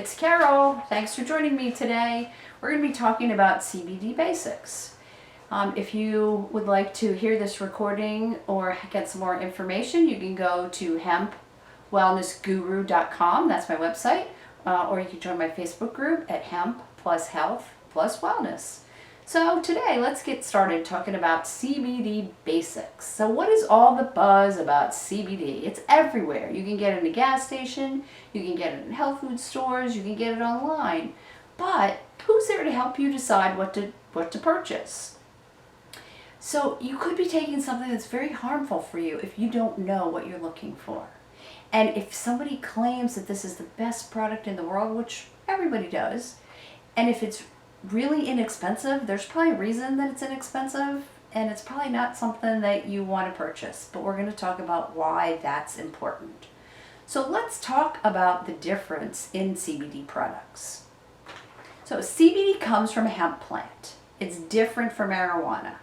it's Carol. Thanks for joining me today. We're going to be talking about CBD Basics. If you would like to hear this recording or get some more information, you can go to hempwellnessguru.com. That's my website. Or you can join my Facebook group at Hemp plus Health plus Wellness. So today, let's get started talking about CBD Basics. So what is all the buzz about CBD? It's everywhere. You can get it in a gas station, you can get it in health food stores, you can get it online. But who's there to help you decide what to purchase? So you could be taking something that's very harmful for you if you don't know what you're looking for. And if somebody claims that this is the best product in the world, which everybody does, and if it's really inexpensive, there's probably a reason that it's inexpensive, and it's probably not something that you want to purchase, but we're going to talk about why that's important. So let's talk about the difference in CBD products. So CBD comes from a hemp plant. It's different from marijuana.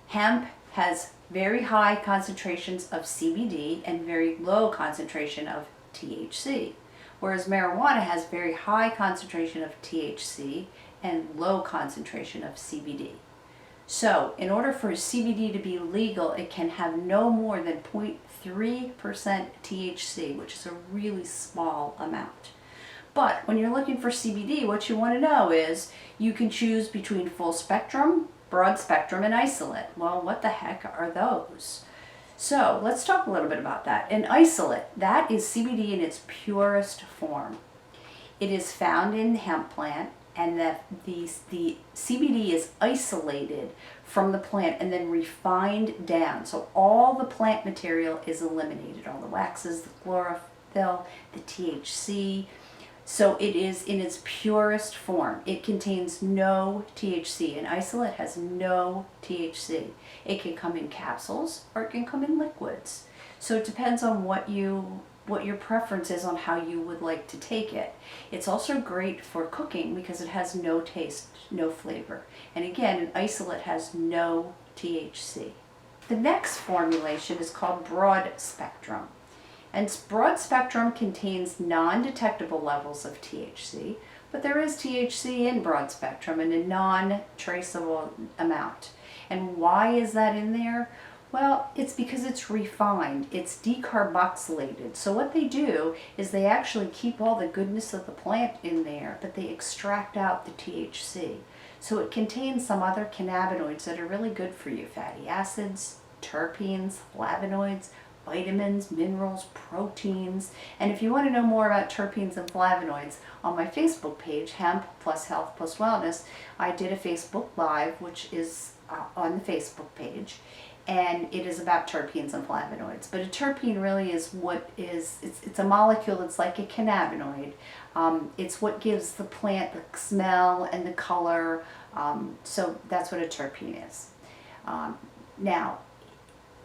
Hemp has very high concentrations of CBD and very low concentration of THC, whereas marijuana has very high concentration of THC and low concentration of CBD. So in order for CBD to be legal, it can have no more than 0.3% THC, which is a really small amount. But when you're looking for CBD, what you want to know is you can choose between full spectrum, broad spectrum, and isolate. Well, what the heck are those? So let's talk a little bit about that. An isolate, that is CBD in its purest form. It is found in the hemp plant, and the CBD is isolated from the plant and then refined down. So all the plant material is eliminated, all the waxes, the chlorophyll, the THC. So it is in its purest form. It contains no THC. An isolate has no THC. It can come in capsules or it can come in liquids. So it depends on what your preference is on how you would like to take it. It's also great for cooking because it has no taste, no flavor. And again, an isolate has no THC. The next formulation is called broad spectrum. And broad spectrum contains non-detectable levels of THC, but there is THC in broad spectrum in a non-traceable amount. And why is that in there? Well, it's because it's refined, it's decarboxylated. So what they do is they actually keep all the goodness of the plant in there, but they extract out the THC. So it contains some other cannabinoids that are really good for you: fatty acids, terpenes, flavonoids, vitamins, minerals, proteins. And if you want to know more about terpenes and flavonoids, on my Facebook page, Hemp plus Health plus Wellness, I did a Facebook Live, which is on the Facebook page. And it is about terpenes and flavonoids. But a terpene really is it's a molecule that's like a cannabinoid. It's what gives the plant the smell and the color. So that's what a terpene is. Now,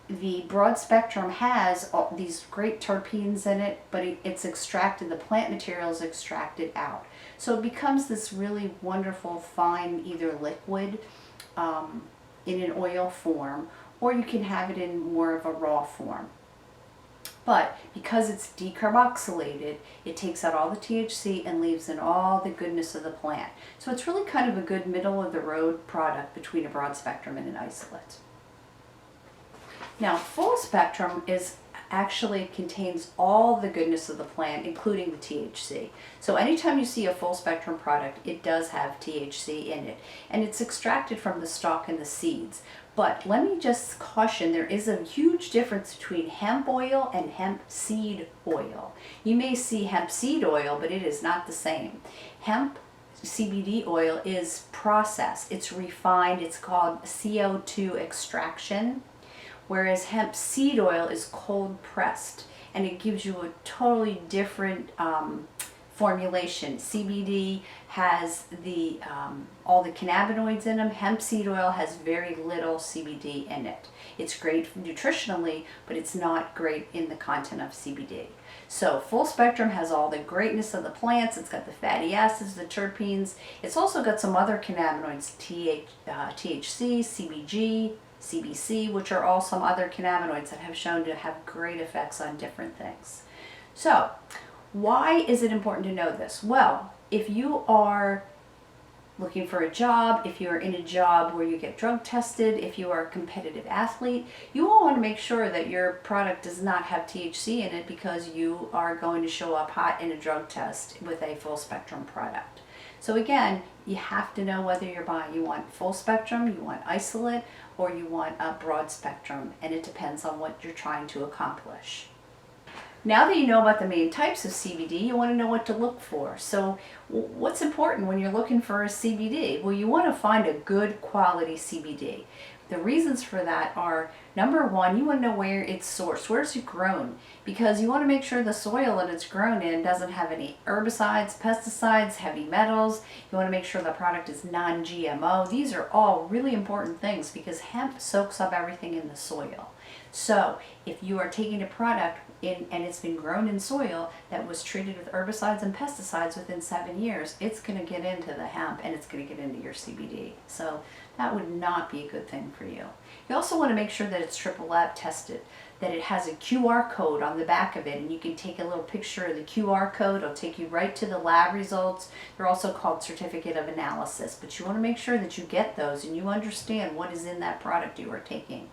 the broad spectrum has all these great terpenes in it, but it's extracted, the plant material is extracted out. So it becomes this really wonderful fine either liquid in an oil form, or you can have it in more of a raw form. But because it's decarboxylated, it takes out all the THC and leaves in all the goodness of the plant. So it's really kind of a good middle of the road product between a broad spectrum and an isolate. Now, full spectrum actually contains all the goodness of the plant, including the THC. So anytime you see a full spectrum product, it does have THC in it, and it's extracted from the stalk and the seeds. But let me just caution, there is a huge difference between hemp oil and hemp seed oil. You may see hemp seed oil, but it is not the same. Hemp CBD oil is processed, it's refined, it's called CO2 extraction. Whereas hemp seed oil is cold pressed, and it gives you a totally different formulation. CBD has all the cannabinoids in them. Hemp seed oil has very little CBD in it. It's great nutritionally, but it's not great in the content of CBD. So full spectrum has all the greatness of the plants. It's got the fatty acids, the terpenes. It's also got some other cannabinoids, THC, CBG, CBC, which are all some other cannabinoids that have shown to have great effects on different things. So Why is it important to know this? Well, if you are looking for a job, if you're in a job where you get drug tested, if you are a competitive athlete, you all want to make sure that your product does not have THC in it, because you are going to show up hot in a drug test with a full spectrum product. So again, you have to know whether you're buying, you want full spectrum, you want isolate, or you want a broad spectrum, and it depends on what you're trying to accomplish. Now that you know about the main types of CBD, you want to know what to look for. So what's important when you're looking for a CBD? Well, you want to find a good quality CBD. The reasons for that are, number one, you want to know where it's sourced, where's it grown, because you want to make sure the soil that it's grown in doesn't have any herbicides, pesticides, heavy metals. You want to make sure the product is non-GMO. These are all really important things, because hemp soaks up everything in the soil. So if you are taking a product and it's been grown in soil that was treated with herbicides and pesticides within 7 years, it's going to get into the hemp and it's going to get into your CBD. So that would not be a good thing for you. You also want to make sure that it's triple lab tested, that it has a QR code on the back of it, and you can take a little picture of the QR code. It'll take you right to the lab results. They're also called certificate of analysis, but you want to make sure that you get those and you understand what is in that product you are taking.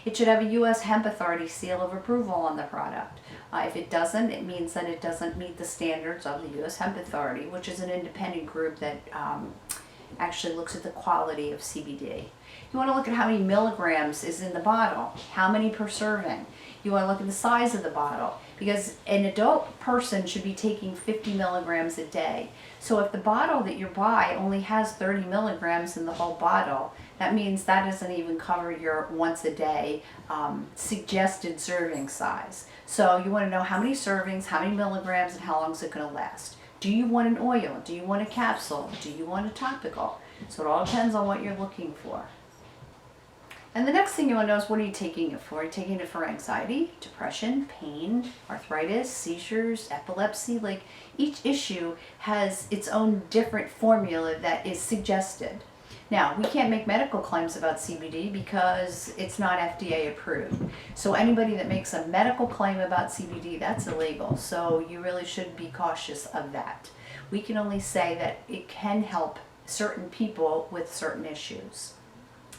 It should have a U.S. Hemp Authority seal of approval on the product. If it doesn't, it means that it doesn't meet the standards of the U.S. Hemp Authority, which is an independent group that actually looks at the quality of CBD. You want to look at how many milligrams is in the bottle, how many per serving. You want to look at the size of the bottle, because an adult person should be taking 50 milligrams a day. So if the bottle that you buy only has 30 milligrams in the whole bottle, that means that doesn't even cover your once a day suggested serving size. So you want to know how many servings, how many milligrams, and how long is it going to last. Do you want an oil? Do you want a capsule? Do you want a topical? So it all depends on what you're looking for. And the next thing you want to know is, what are you taking it for? Are you taking it for anxiety, depression, pain, arthritis, seizures, epilepsy? Like, each issue has its own different formula that is suggested. Now, we can't make medical claims about CBD because it's not FDA approved. So anybody that makes a medical claim about CBD, that's illegal. So you really should be cautious of that. We can only say that it can help certain people with certain issues.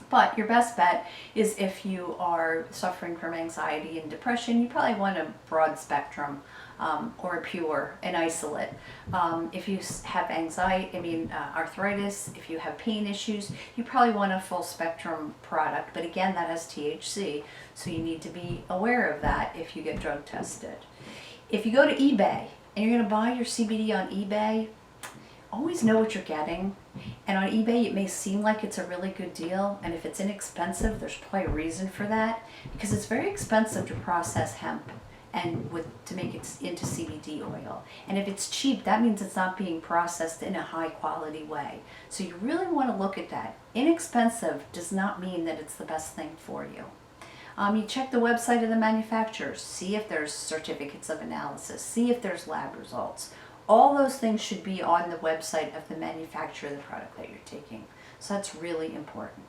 But your best bet is, if you are suffering from anxiety and depression, you probably want a broad spectrum or a pure, an isolate. If you have arthritis, if you have pain issues, you probably want a full spectrum product. But again, that has THC, so you need to be aware of that if you get drug tested. If you go to eBay and you're going to buy your CBD on eBay, always know what you're getting. And on eBay, it may seem like it's a really good deal, and if it's inexpensive, there's probably a reason for that, because it's very expensive to process hemp and to make it into CBD oil. And if it's cheap, that means it's not being processed in a high quality way. So you really want to look at that. Inexpensive does not mean that it's the best thing for you. You check the website of the manufacturers, see if there's certificates of analysis, see if there's lab results. All those things should be on the website of the manufacturer of the product that you're taking. So that's really important.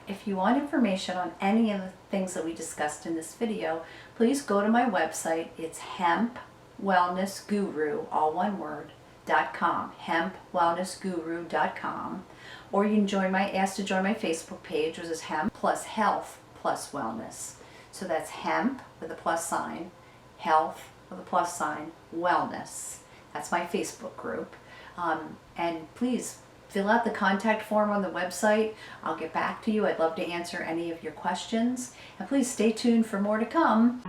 If you want information on any of the things that we discussed in this video, please go to my website. It's hempwellnessguru, all one word, .com, hempwellnessguru.com. Or you can ask to join my Facebook page, which is Hemp plus Health plus Wellness. So that's hemp with a plus sign, health with a plus sign, wellness. That's my Facebook group. And please fill out the contact form on the website. I'll get back to you. I'd love to answer any of your questions. And please stay tuned for more to come.